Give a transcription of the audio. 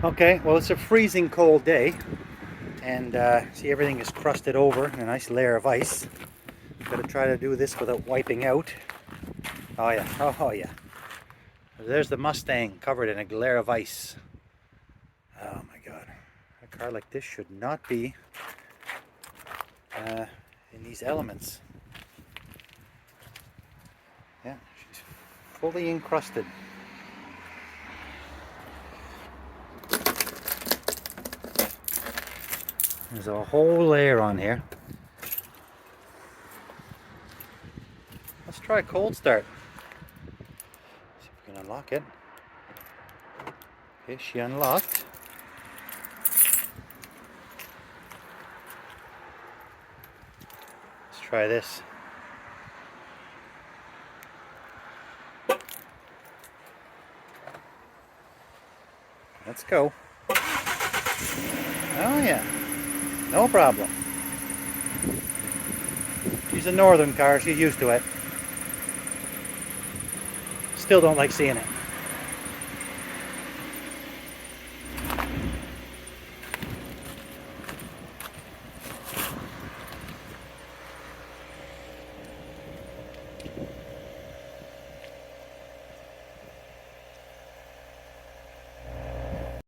Okay, well, it's a freezing cold day, and see, everything is crusted over in a nice layer of ice. Gotta try to do this without wiping out. Oh yeah, oh yeah. There's the Mustang covered in a layer of ice. Oh my god. A car like this should not be in these elements. Yeah, she's fully encrusted. There's a whole layer on here. Let's try a cold start. See if we can unlock it. Okay, she unlocked. Let's try this. Let's go. Oh yeah, no problem. She's a northern car, she's used to it. Still don't like seeing it.